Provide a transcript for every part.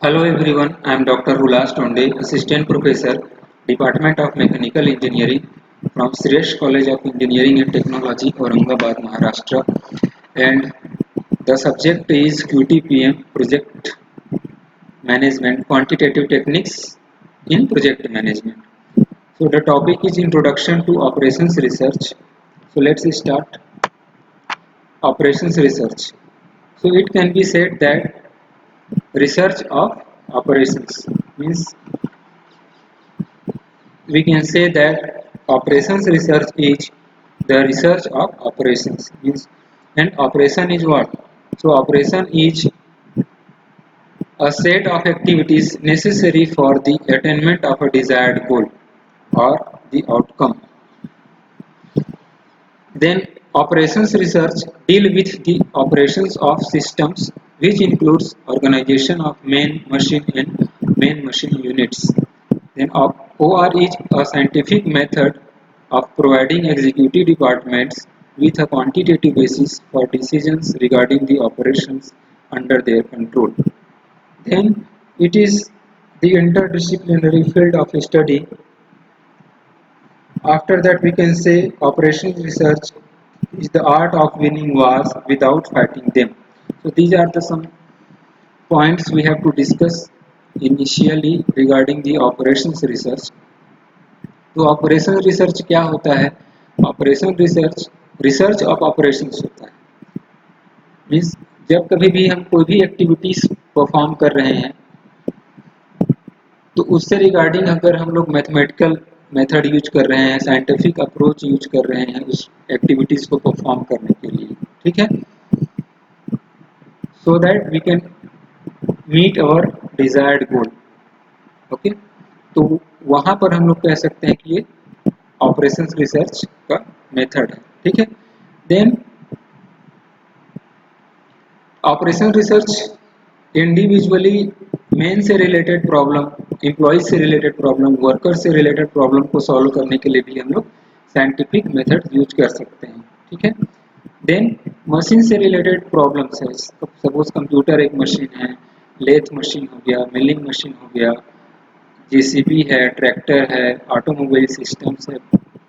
Hello everyone, I am Dr. Hulas Tonde, Assistant Professor, Department of Mechanical Engineering from Suresh College of Engineering and Technology, Aurangabad, Maharashtra. And the subject is QTPM, Project Management, Quantitative Techniques in Project Management. So the topic is Introduction to Operations Research. So let's start Operations Research. So it can be said that research of operations means we can say that operations research is the research of operations means, and operation is what? So operation is a set of activities necessary for the attainment of a desired goal or the outcome. Then operations research deal with the operations of systems, which includes organization of main machine and main machine units. Then OR is a scientific method of providing executive departments with a quantitative basis for decisions regarding the operations under their control. Then it is the interdisciplinary field of study. After that, we can say operations research is the art of winning wars without fighting them. So these are the some points we have to discuss initially regarding the operations research. तो operation research क्या होता है? Operation research research of operations होता है। Means जब कभी भी हम कोई भी एक्टिविटीज परफॉर्म कर रहे हैं तो उससे रिगार्डिंग अगर हम लोग मैथमेटिकल मेथड यूज कर रहे हैं, साइंटिफिक अप्रोच यूज कर रहे हैं उस एक्टिविटीज को परफॉर्म करने के लिए, ठीक है, so that we can meet our desired goal. Okay, तो वहां पर हम लोग कह सकते हैं कि ये ऑपरेशंस रिसर्च का मेथड है, ठीक है। Then operation research individually men से रिलेटेड प्रॉब्लम, एम्प्लॉयज से रिलेटेड प्रॉब्लम, वर्कर से रिलेटेड प्रॉब्लम को सॉल्व करने के लिए भी हम लोग साइंटिफिक मेथड यूज कर सकते हैं, ठीक है। देन मशीन से रिलेटेड प्रॉब्लम्स है, सपोज कंप्यूटर एक मशीन है, लेथ मशीन हो गया, मिलिंग मशीन हो गया, जेसीबी है, ट्रैक्टर है, ऑटोमोबाइल सिस्टम्स है,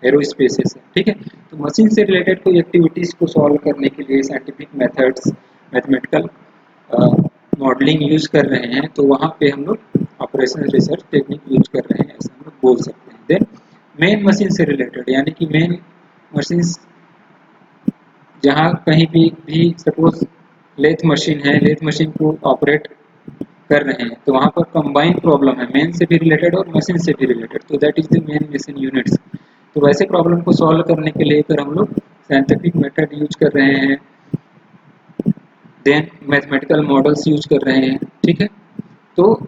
एरोस्पेसेस है, ठीक है। तो मशीन से रिलेटेड कोई एक्टिविटीज को सॉल्व करने के लिए scientific methods, mathematical modelling use कर रहे हैं, तो वहाँ पे हम लोग ऑपरेशन रिसर्च टेक्निक यूज कर रहे हैं, ऐसा हम लोग बोल सकते हैं। देन मेन मशीन से रिलेटेड यानी कि मेन मशीन जहाँ कहीं भी सपोज लेथ मशीन है, लेथ मशीन को ऑपरेट कर रहे हैं, तो वहाँ पर कंबाइन प्रॉब्लम है, मेन से भी रिलेटेड और मशीन से भी रिलेटेड, तो that is the main machine units. तो वैसे प्रॉब्लम को सॉल्व करने के लिए अगर हम लोग साइंटिफिक मेथड यूज कर रहे हैं, देन मैथमेटिकल मॉडल्स यूज कर रहे हैं, ठीक है, तो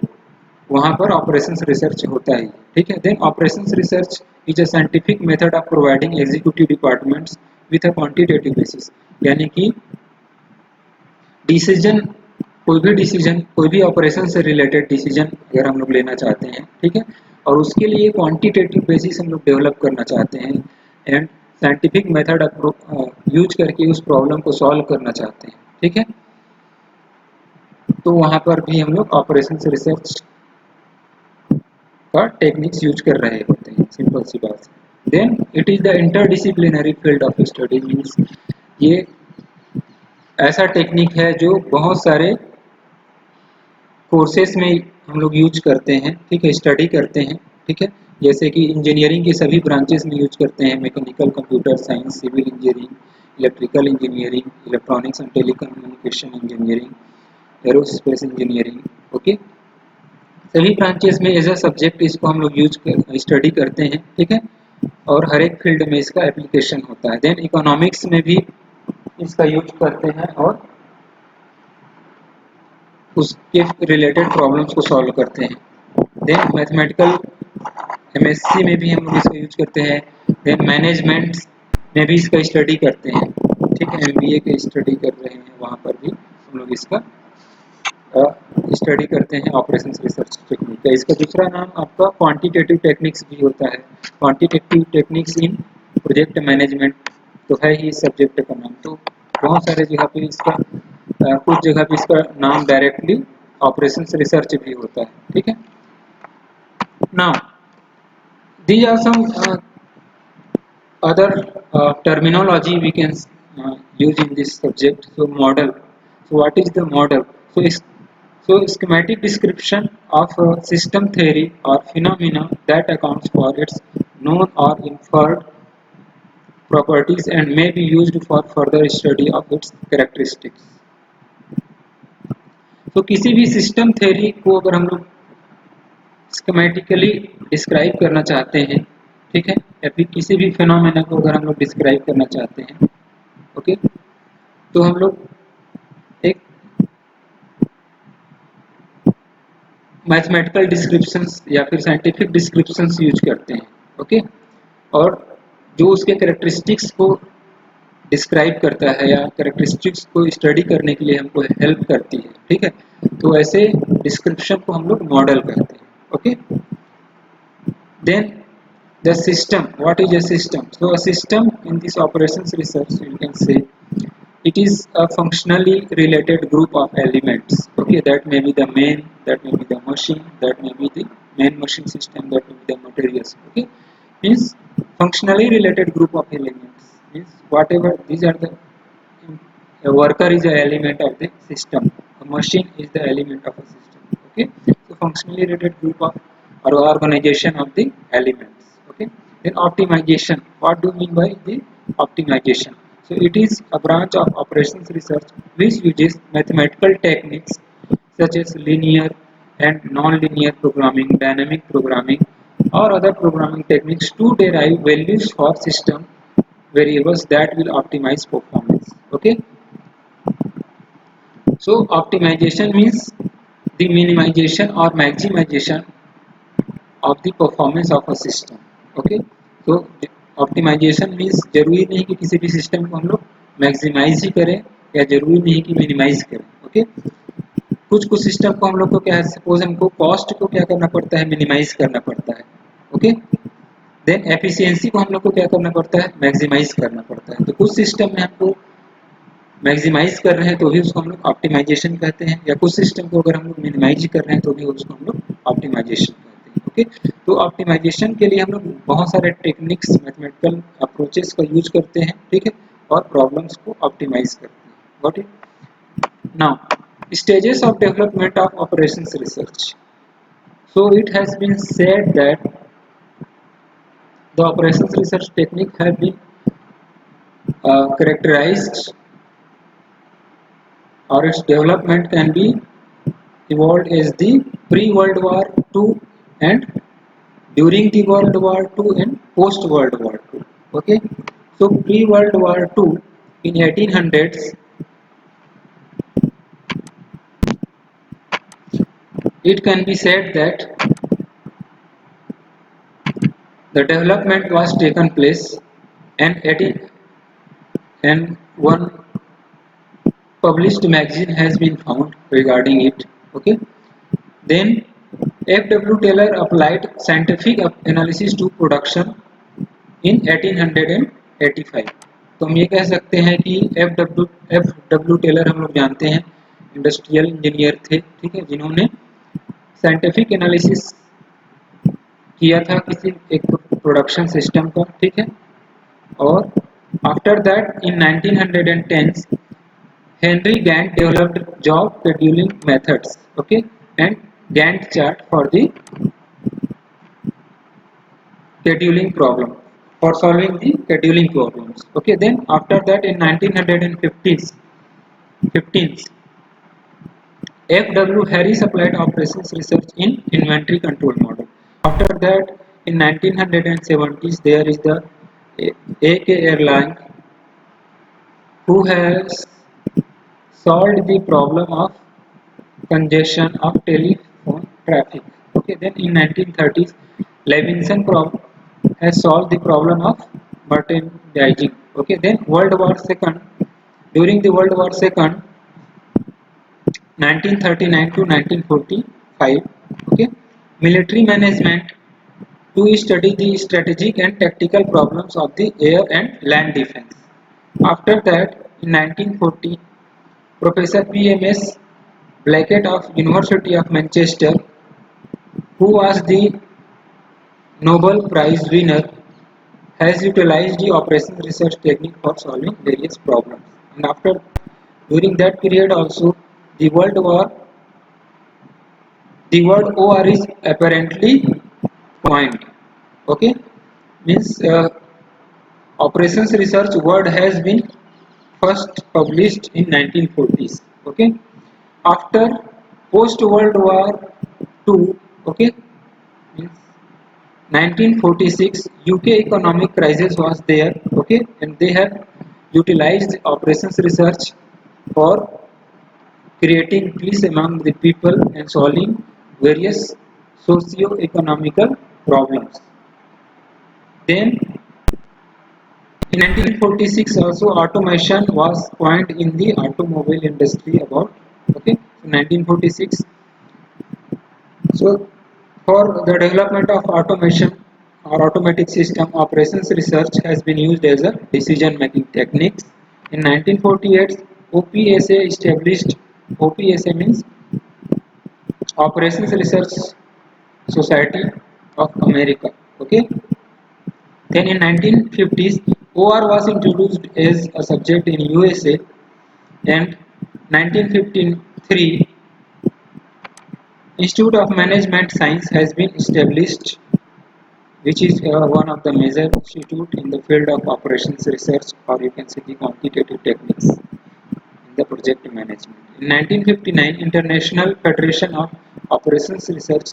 वहाँ पर ऑपरेशंस रिसर्च होता है, ठीक है। Then operations research is a scientific method of providing executive departments with a quantitative basis, यानी कि डिसीजन, कोई भी ऑपरेशन से रिलेटेड डिसीजन अगर हम लोग लेना चाहते हैं, ठीक है, और उसके लिए क्वांटिटेटिव बेसिस हम लोग डेवलप करना चाहते हैं एंड साइंटिफिक मेथड यूज करके उस प्रॉब्लम को सॉल्व करना चाहते हैं, ठीक है, तो वहाँ पर भी हम लोग ऑपरेशन रिसर्च का टेक्निक्स यूज कर रहे होते हैं, सिंपल सी बात। Then it is the interdisciplinary field of study, means ये ऐसा टेक्निक है जो बहुत सारे कोर्सेस में हम लोग यूज करते हैं, ठीक है, स्टडी करते हैं, ठीक है। जैसे कि इंजीनियरिंग के सभी ब्रांचेस में यूज करते हैं, mechanical, computer science, civil engineering, electrical engineering, electronics and telecommunication engineering, aerospace engineering, okay, सभी ब्रांचेस में एज अ सब्जेक्ट इसको हम लोग स्टडी करते हैं, ठीक है, और हर एक फील्ड में इसका एप्लीकेशन होता है। देन इकोनॉमिक्स में भी इसका यूज करते हैं और उसके रिलेटेड प्रॉब्लम्स को सॉल्व करते हैं। देन मैथमेटिकल एमएससी में भी हम लोग इसका यूज करते हैं। देन मैनेजमेंट में भी इसका स्टडी करते हैं, ठीक है, एमबीए के स्टडी कर रहे हैं, वहाँ पर भी हम लोग इसका स्टडी करते हैं ऑपरेशंस रिसर्च टेक्निक का। इसका दूसरा नाम आपका क्वांटिटेटिव टेक्निक्स भी होता है, quantitative techniques in project management, तो है ही इस सब्जेक्ट का नाम। तो बहुत सारे जगह पे इसका कुछ जगह पे इसका नाम डायरेक्टली ऑपरेशंस रिसर्च भी होता है, ठीक है। Now these are some other terminology we can use in this subject. So model. So what is the model? So schematic description of system theory or phenomena that accounts for its known or inferred properties and may be used for further study of its characteristics. तो किसी भी system theory को अगर हम लोग स्कीमेटिकली describe करना चाहते हैं, ठीक है, या फिर किसी भी फिनोमेना को अगर हम लोग डिस्क्राइब करना चाहते हैं, ओके, तो हम लोग एक मैथमेटिकल डिस्क्रिप्शंस या फिर साइंटिफिक डिस्क्रिप्शंस यूज करते हैं, ओके, और जो उसके कैरेक्टरिस्टिक्स को डिस्क्राइब करता है या कैरेक्टरिस्टिक्स को स्टडी करने के लिए हमको हेल्प करती है, ठीक है, तो ऐसे डिस्क्रिप्शन को हम लोग मॉडल कहते हैं, okay. Then the system, what is a system? So a system in this operations research, you can say it is a functionally related group of elements, okay, that may be the main, that may be the machine, that may be the main machine system, that may be the materials, okay, means functionally related group of elements means whatever these are the a worker is an element of the system, a machine is the element of a system, okay. So functionally related group of or organization of the elements, okay. Then optimization, what do you mean by the optimization? So it is a branch of operations research which uses mathematical techniques such as linear and non-linear programming, dynamic programming or other programming techniques to derive values for system variables that will optimize performance, okay. So optimization means the minimization or maximization of the performance of a system, okay. So optimization means जरूरी नहीं कि किसी भी system को हम लोग maximise ही करें या जरूरी नहीं कि मिनिमाइज करें, ओके। कुछ कुछ सिस्टम को हम लोग को क्या है, सपोज हमको कॉस्ट को क्या करना पड़ता है, मिनिमाइज करना पड़ता है, ओके। देन एफिशिएंसी को हम लोग को क्या करना पड़ता है, मैक्सिमाइज करना पड़ता है। तो कुछ सिस्टम में हमको मैक्सिमाइज कर रहे हैं तो भी उसको हम लोग ऑप्टिमाइजेशन कहते हैं, या कुछ सिस्टम को अगर हम लोग मिनिमाइज कर रहे हैं तो भी उसको हम लोग ऑप्टिमाइजेशन कहते हैं, ओके। तो ऑप्टिमाइजेशन के लिए हम लोग बहुत सारे टेक्निक्स, मैथमेटिकल अप्रोचेस का यूज करते हैं, ठीक है, और प्रॉब्लम्स को ऑप्टिमाइज करते हैं, got it. Now stages of development of operations research. So it has been said that the operations research technique have been characterized, or its development can be evolved as the pre-World War II and during the World War II and post-World War II. Okay, so pre-World War II in 1800s, it can be said that the development was taken place and 18 and one published magazine has been found regarding it, okay. Then F.W. Taylor applied scientific analysis to production in 1885। तो हम ये कह सकते हैं कि F W Taylor हम लोग जानते हैं इंडस्ट्रियल इंजीनियर थे, ठीक है, जिन्होंने साइंटिफिक एनालिसिस किया था किसी एक प्रोडक्शन सिस्टम का, ठीक है। और after that in 1910 Henry Gantt developed job scheduling methods, okay, and Gantt chart for the scheduling problem, for solving the scheduling problems, okay. Then after that in 1950s, F.W. Harris applied operations research in inventory control model. After that in 1970s there is the AK Airline who has solved the problem of congestion of telephone traffic, okay. Then in 1930s Levinson has solved the problem of merchandising, okay. Then World War II, during the World War II 1939 to 1945, okay, military management to study the strategic and tactical problems of the air and land defense. After that in 1940 Professor PMS Blackett of University of Manchester, who was the Nobel Prize winner, has utilized the operation research technique for solving various problems. And after during that period also, the World War, the word OR is apparently coined. Okay, means operations research word has been first published in 1940s. Okay, after post World War II. Okay, means 1946 UK economic crisis was there. Okay, and they have utilized operations research for creating peace among the people and solving various socio-economical problems. Then in 1946 also automation was coined in the automobile industry about. Okay, so 1946. So for the development of automation or automatic system, operations research has been used as a decision making techniques. In 1948 OPSA established. OPSA means Operations Research Society of America. Okay. Then in 1950s, OR was introduced as a subject in USA, and 1953 Institute of Management Science has been established, which is one of the major institute in the field of operations research, or you can say the quantitative techniques in the project management. In 1959, International Federation of Operations Research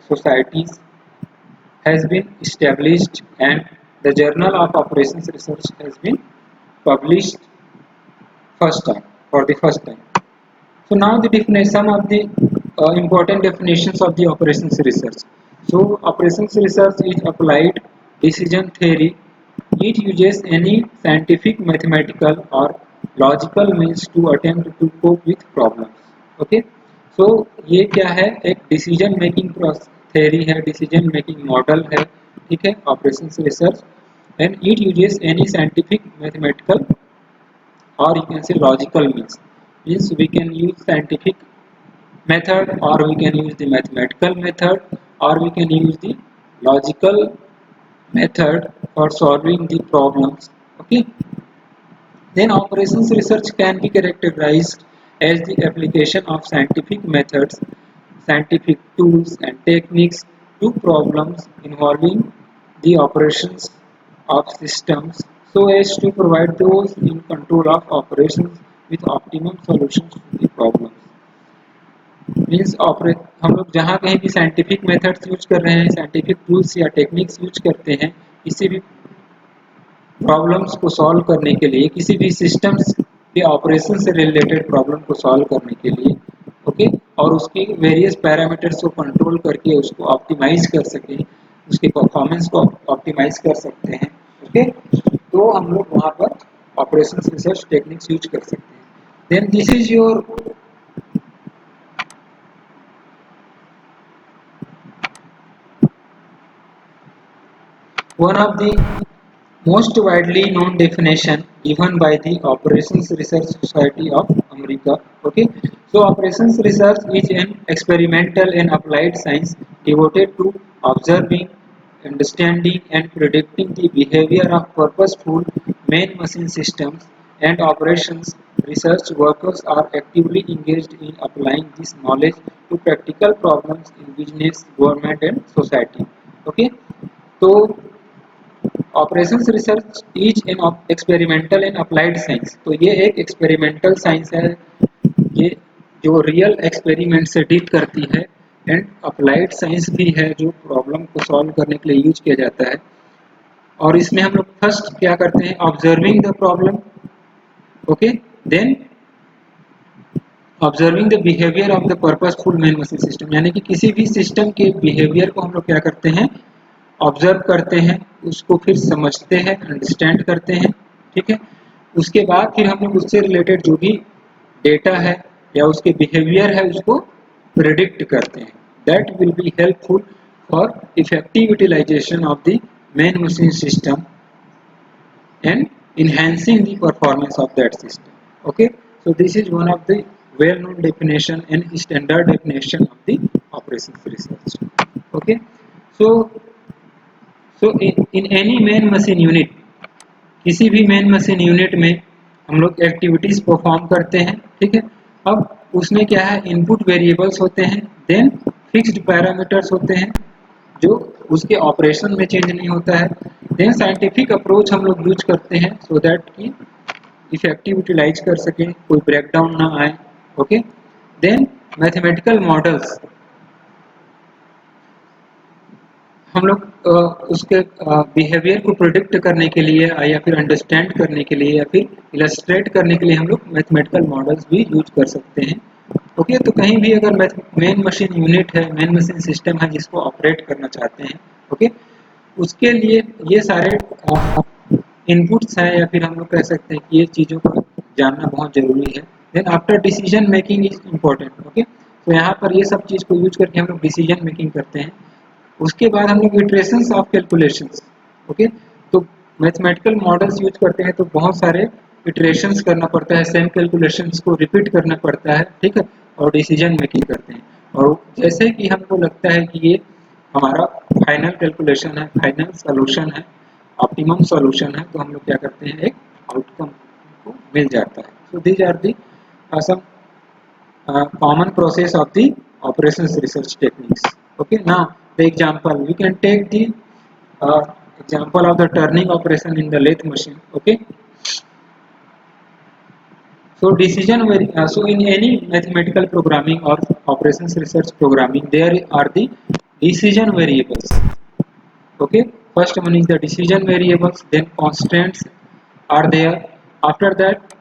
Societies has been established, and the Journal of Operations Research has been published first time for the first time. So now the definition, some of the important definitions of the operations research. So operations research is applied decision theory. It uses any scientific, mathematical or logical means to attempt to cope with problems. Okay. So ये क्या है, एक decision making theory है, decision making model है, ठीक है, operations research, and it uses any scientific, mathematical or you can say logical means we can use scientific method, or we can use the mathematical method, or we can use the logical method for solving the problems. Okay, then operations research can be characterized as the application of scientific methods, scientific tools and techniques to problems involving the operations of systems, so as to provide those in control of operations with optimum solutions to the problems. Means operate हम लोग जहाँ कहीं भी scientific methods use कर रहे हैं, scientific tools या techniques use करते हैं किसी भी प्रॉब्लम्स को सॉल्व करने के लिए, किसी भी सिस्टम्स के ऑपरेशन से रिलेटेड प्रॉब्लम को सॉल्व करने के लिए, ओके, और उसके वेरियस पैरामीटर्स को कंट्रोल करके उसको ऑप्टिमाइज कर सकें, उसके परफॉर्मेंस को ऑप्टिमाइज कर सकते हैं। ओके, तो हम लोग वहाँ पर ऑपरेशन रिसर्च टेक्निक्स यूज कर सकते हैं। Then this is your one of the most widely known definition given by the Operations Research Society of America. Okay, so operations research is an experimental and applied science devoted to observing, understanding, and predicting the behavior of purposeful man-machine systems and operations. Research workers are actively engaged in applying this knowledge to practical problems in business, government, and society. Okay, so operations research is an experimental and applied science. तो ये एक experimental science है, ये जो real experiment से deal करती है, and applied science भी है जो प्रॉब्लम को सॉल्व करने के लिए यूज किया जाता है। और इसमें हम लोग फर्स्ट क्या करते हैं, observing the problem, okay, then observing the behaviour of the purposeful man machine system, यानी कि किसी भी सिस्टम के बिहेवियर को हम लोग क्या करते हैं, ऑब्जर्व करते हैं, उसको फिर समझते हैं, अंडरस्टैंड करते हैं, ठीक है। उसके बाद फिर हम लोग उससे रिलेटेड जो भी डेटा है या उसके बिहेवियर है उसको प्रिडिक्ट करते हैं। That will be helpful for effective utilisation of the man machine system and enhancing the performance of that system. Okay, so this is one of the well known definition and standard definition of the operations research. Okay, so in any main machine unit, किसी भी main machine unit में हम लोग activities perform करते हैं, ठीक है। अब उसमें क्या है, इनपुट वेरिएबल्स होते हैं, देन फिक्स्ड पैरामीटर्स होते हैं जो उसके ऑपरेशन में चेंज नहीं होता है, देन साइंटिफिक अप्रोच हम लोग यूज करते हैं सो दैट कि इफेक्टिव यूटिलाइज कर सकें, कोई ब्रेकडाउन ना आए। ओके, देन मैथमेटिकल मॉडल्स हम लोग उसके बिहेवियर को प्रोडिक्ट करने के लिए या फिर अंडरस्टैंड करने के लिए या फिर इलस्ट्रेट करने के लिए हम लोग मैथमेटिकल मॉडल्स भी यूज कर सकते हैं। ओके, तो कहीं भी अगर मेन मशीन यूनिट है, मेन मशीन सिस्टम है जिसको ऑपरेट करना चाहते हैं, ओके, उसके लिए ये सारे इनपुट्स हैं या फिर हम लोग कह सकते हैं कि ये चीज़ों को जानना बहुत जरूरी है। Then after decision making is important. Okay, तो यहाँ पर ये सब चीज़ को यूज करके हम लोग डिसीजन मेकिंग करते हैं। उसके बाद हम लोग इटरेशंस ऑफ कैलकुलेशंस, ओके, तो मैथमेटिकल मॉडल्स यूज करते हैं तो बहुत सारे इटरेशंस करना पड़ता है, सेम कैलकुलेशंस को रिपीट करना पड़ता है, ठीक है, और डिसीजन मेकिंग करते हैं। और जैसे कि हमको लगता है कि ये हमारा फाइनल कैलकुलेशन है, फाइनल सोल्यूशन है, ऑप्टिमम सॉल्यूशन है, तो हम लोग क्या करते हैं, एक आउटकम को मिल जाता है। So these are the some common process of the operations research techniques. Okay, now the example we can take the uh, example of the turning operation in the lathe machine. Okay, so so in any mathematical programming or operations research programming there are the decision variables. Okay, first one is the decision variables, then constants are there. After that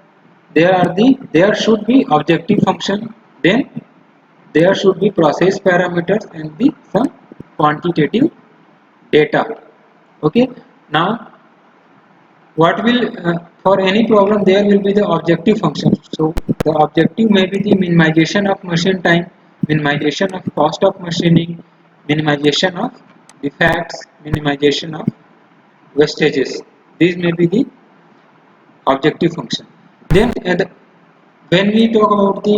there should be objective function, then there should be process parameters and the some quantitative data. Okay, now what will for any problem there will be the objective function. So the objective may be the minimization of machine time, minimization of cost of machining, minimization of defects, minimization of wastages. These may be the objective function. Then when we talk about the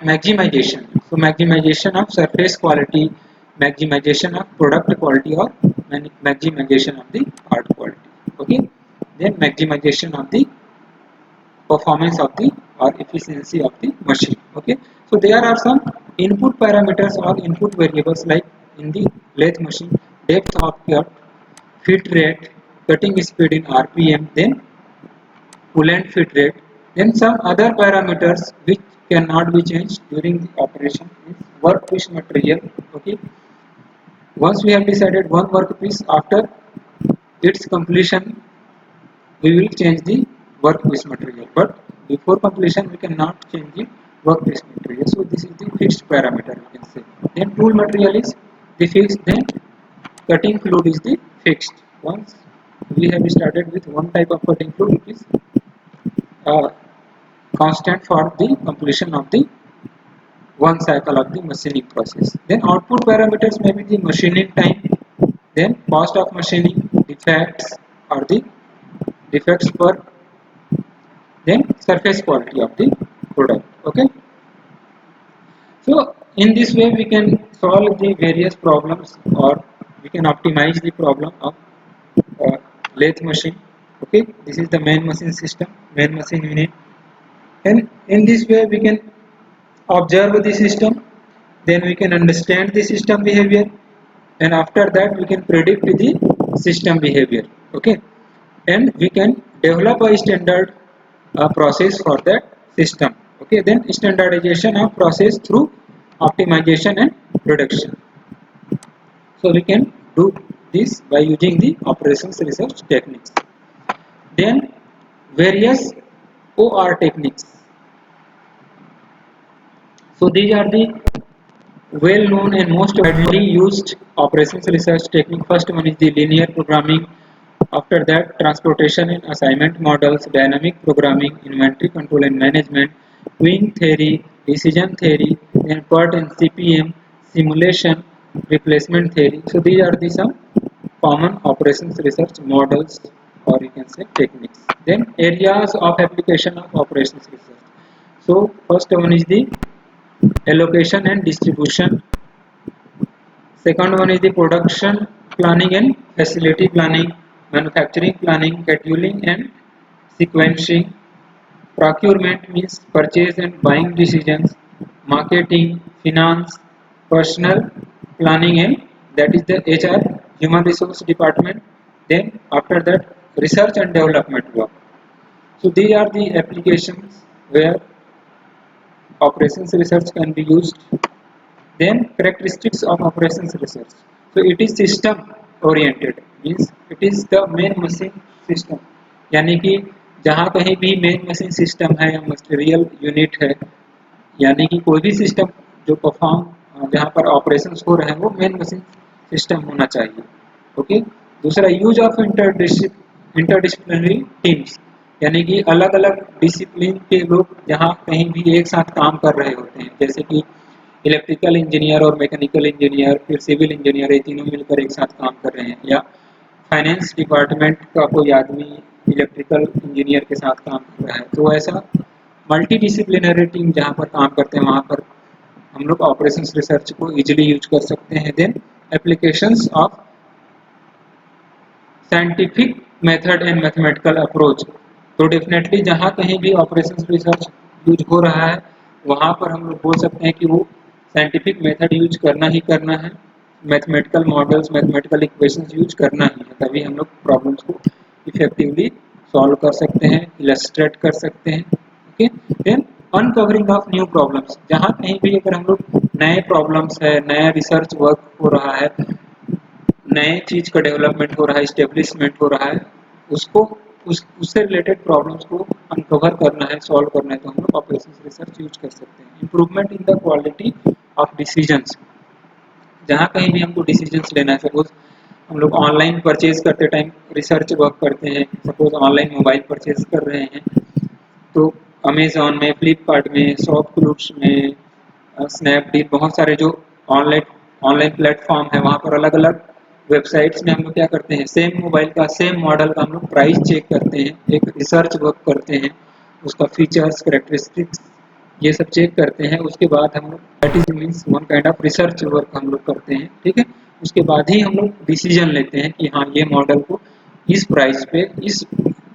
maximization, so maximization of surface quality, maximization of product quality, or maximization of the part quality. Okay, then maximization of the performance of the or efficiency of the machine. Okay, so there are some input parameters or input variables like in the lathe machine, depth of cut, fit rate, cutting speed in rpm, then coolant fit rate. Then some other parameters which cannot be changed during the operation is workpiece material. Okay, once we have decided one workpiece, after its completion we will change the workpiece material, but before completion we cannot change the workpiece material. So this is the fixed parameter, we can say. Then tool material is the fixed, then cutting fluid is the fixed. Once we have started with one type of cutting fluid, it is uh, constant for the completion of the one cycle of the machining process. Then output parameters may be the machining time, then cost of machining, defects or the defects per, then surface quality of the product. Okay, so in this way we can solve the various problems or we can optimize the problem of uh, lathe machine. Okay, this is the main machine system, main machine unit, and in this way we can observe the system, then we can understand the system behavior, and after that we can predict the system behavior. Okay, and we can develop a standard process for that system. Okay, then standardization of process through optimization and reduction. So we can do this by using the operations research techniques. Then various OR techniques. So these are the well known and most widely used operations research technique. First one is the linear programming. After that, transportation and assignment models, dynamic programming, inventory control and management, queuing theory, decision theory, then PERT and CPM, simulation, replacement theory. So these are the some common operations research models, or you can say techniques. Then areas of application of operations research. So first one is the allocation and distribution. Second one is the production planning and facility planning, manufacturing planning, scheduling and sequencing. Procurement means purchase and buying decisions. Marketing, finance, personal planning, and that is the HR, human resource department. Then after that, research and development work. So these are the applications where operations research can be used. Then characteristics of operations research. So it is system oriented, means it is the main machine system, यानी कि जहाँ कहीं भी main machine system है या material unit है, यानी कि कोई भी सिस्टम जो परफॉर्म जहाँ पर ऑपरेशंस हो रहे हैं वो मेन मशीन सिस्टम होना चाहिए. ओके. दूसरा यूज ऑफ इंटरडिसिप्लिनरी टीम्स, यानी कि अलग अलग डिसिप्लिन के लोग जहाँ कहीं भी एक साथ काम कर रहे होते हैं, जैसे कि इलेक्ट्रिकल इंजीनियर और मैकेनिकल इंजीनियर, फिर सिविल इंजीनियर, ये तीनों मिलकर एक साथ काम कर रहे हैं, या फाइनेंस डिपार्टमेंट का कोई आदमी इलेक्ट्रिकल इंजीनियर के साथ काम कर रहा है. तो ऐसा मल्टी डिसिप्लिनरी टीम जहाँ पर काम करते हैं वहाँ पर हम लोग ऑपरेशंस रिसर्च को इजीली यूज कर सकते हैं. Then applications of scientific method and mathematical approach. तो डेफिनेटली जहाँ कहीं भी ऑपरेशंस रिसर्च यूज हो रहा है वहाँ पर हम लोग बोल सकते हैं कि वो साइंटिफिक मेथड यूज करना ही करना है, mathematical models, mathematical equations use करना ही है, तभी हम लोग प्रॉब्लम्स को इफेक्टिवली सॉल्व कर सकते हैं, इलस्ट्रेट कर सकते हैं. Okay. Then uncovering of new problems, जहाँ कहीं भी अगर हम लोग नए प्रॉब्लम्स है, नया रिसर्च वर्क हो रहा है, नए चीज का डेवलपमेंट हो रहा है, इस्टेब्लिशमेंट हो रहा है, उसको उससे रिलेटेड प्रॉब्लम्स को अनकवर करना है, सॉल्व करना है, तो हम लोग ऑपरेशंस रिसर्च यूज कर सकते हैं. Improvement in the quality of decisions, जहाँ कहीं भी हमको डिसीजंस लेना है, सपोज हम लोग ऑनलाइन परचेज करते टाइम रिसर्च वर्क करते हैं, सपोज ऑनलाइन मोबाइल परचेज कर रहे हैं तो अमेजोन में, फ्लिपकार्ट में, शॉपक्लूज में, स्नैपडील, बहुत सारे जो ऑनलाइन ऑनलाइन प्लेटफॉर्म है वहाँ पर अलग अलग वेबसाइट्स में हम लोग क्या करते हैं, सेम मोबाइल का सेम मॉडल का हम लोग प्राइस चेक करते हैं, एक रिसर्च वर्क करते हैं, उसका फीचर्स, करेक्टरिस्टिक्स, ये सब चेक करते हैं. उसके बाद हम लोग that is means one kind of research work हम लोग करते हैं. ठीक है. उसके बाद ही हम लोग डिसीजन लेते हैं कि हाँ ये मॉडल को इस प्राइस पे इस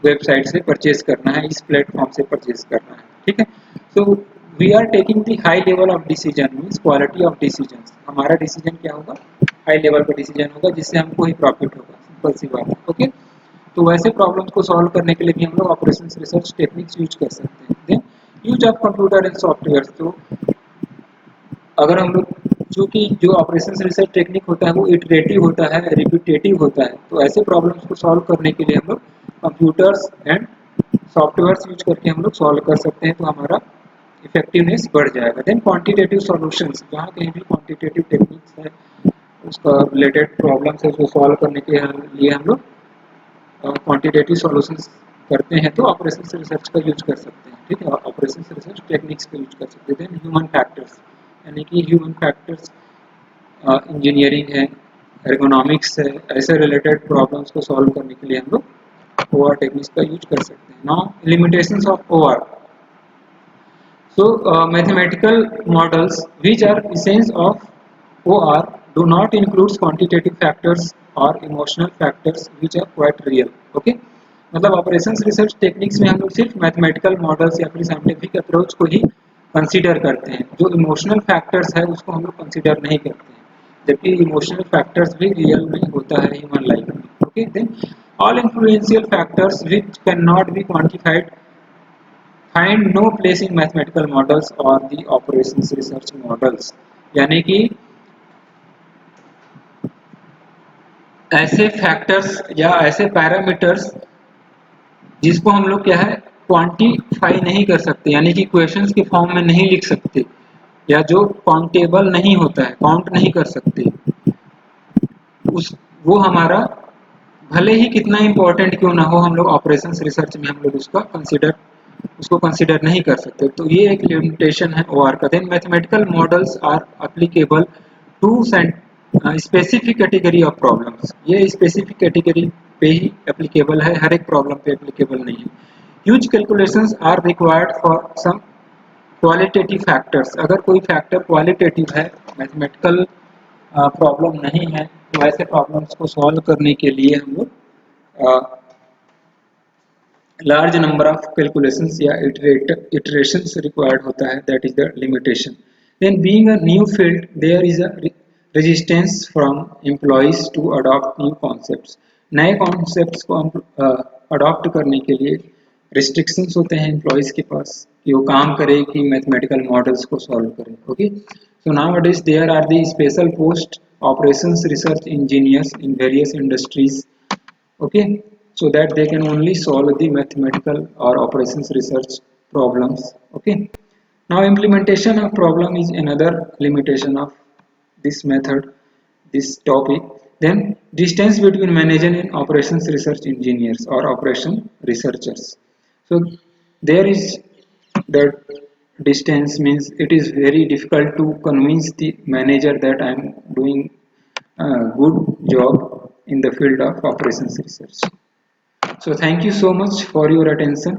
वेबसाइट से परचेज करना है, इस प्लेटफॉर्म से परचेज करना है. ठीक है. So we are taking the high level of decision, means quality of decision. हमारा डिसीजन क्या होगा, हाई लेवल का डिसीजन होगा जिससे हमको ही प्रॉफिट होगा. सिंपल सी बात है. ओके. तो वैसे प्रॉब्लम्स को सॉल्व करने के लिए भी हम लोग ऑपरेशंस रिसर्च टेक्निक्स यूज कर सकते हैं. Then use of computer and software. तो अगर हम लोग, चूंकि जो ऑपरेशंस रिसर्च टेक्निक होता है वो इटरेटिव होता है, रिपीटेटिव होता है, तो ऐसे प्रॉब्लम्स को सॉल्व करने के लिए हम लोग कंप्यूटर्स एंड सॉफ्टवेयर्स यूज करके हम लोग सॉल्व कर सकते हैं, तो हमारा इफेक्टिवनेस बढ़ जाएगा. देन क्वांटिटेटिव सॉल्यूशंस, जहाँ कहीं भी क्वांटिटेटिव टेक्निक्स है, उसका रिलेटेड प्रॉब्लम्स है, उसको सॉल्व करने के लिए हम लोग क्वांटिटेटिव सॉल्यूशंस करते हैं, तो ऑपरेशंस रिसर्च का यूज कर सकते हैं. ठीक है. ऑपरेशंस रिसर्च टेक्निक्स का यूज कर सकते हैं. देन ह्यूमन फैक्टर्स, यानी कि ह्यूमन फैक्टर्स इंजीनियरिंग है, एर्गोनॉमिक्स है, ऐसे रिलेटेड प्रॉब्लम्स को सॉल्व करने के लिए हम लोग ओआर टेक्निक्स का यूज कर सकते हैं. Now limitations of OR. So mathematical models which are essence of OR do not include quantitative factors or emotional factors which are quite real. Okay. मतलब ऑपरेशंस रिसर्च टेक्निक्स में हम लोग सिर्फ mathematical models या फिर साइंटिफिक अप्रोच को ही consider करते हैं, जो इमोशनल फैक्टर्स है उसको हम लोग कंसीडर नहीं करते हैं, जबकि इमोशनल फैक्टर्स भी रियल में होता है ह्यूमन लाइफ में. Okay. Then all influential factors which cannot be quantified find no place in mathematical models or the operations research models. यानी कि ऐसे फैक्टर्स या ऐसे पैरामीटर्स जिसको हम लोग क्या है क्वांटिफाई नहीं कर सकते, यानी कि इक्वेशंस के फॉर्म में नहीं लिख सकते, या जो काउंटेबल नहीं होता है, काउंट नहीं कर सकते, उस वो हमारा भले ही कितना इंपॉर्टेंट क्यों ना हो, हम लोग ऑपरेशंस रिसर्च में हम लोग उसको कंसीडर नहीं कर सकते. तो ये एक लिमिटेशन है ओआर का. Then mathematical models are applicable to specific category of problems. ये स्पेसिफिक कैटेगरी पे ही एप्लीकेबल है, हर एक प्रॉब्लम पे एप्लीकेबल नहीं है. Huge calculations are required for some qualitative factors, अगर कोई फैक्टर क्वालिटेटिव है, मैथमेटिकल प्रॉब्लम नहीं है, तो ऐसे प्रॉब्लम्स को सॉल्व करने के लिए हम लोग लार्ज नंबर ऑफ कैलकुलेशंस या इटरेशंस रिक्वायर्ड होता है, that is the limitation. Then being a new field there is a resistance from employees to adopt new concepts. नए कॉन्सेप्ट्स को अडॉप्ट करने के लिए रिस्ट्रिक्शंस होते हैं एम्प्लॉइज के पास कि वो काम करे, कि मैथमेटिकल मॉडल्स को सॉल्व करें. Okay, so now there are the special post operations research engineers in various industries. Okay, so that they can only solve the mathematical or operations research problems. Okay, now implementation of problem is another limitation of this method, this topic. Then distance between manager and operations research engineers or operation researchers. So there is that distance, means it is very difficult to convince the manager that I am doing a good job in the field of operations research. So thank you so much for your attention.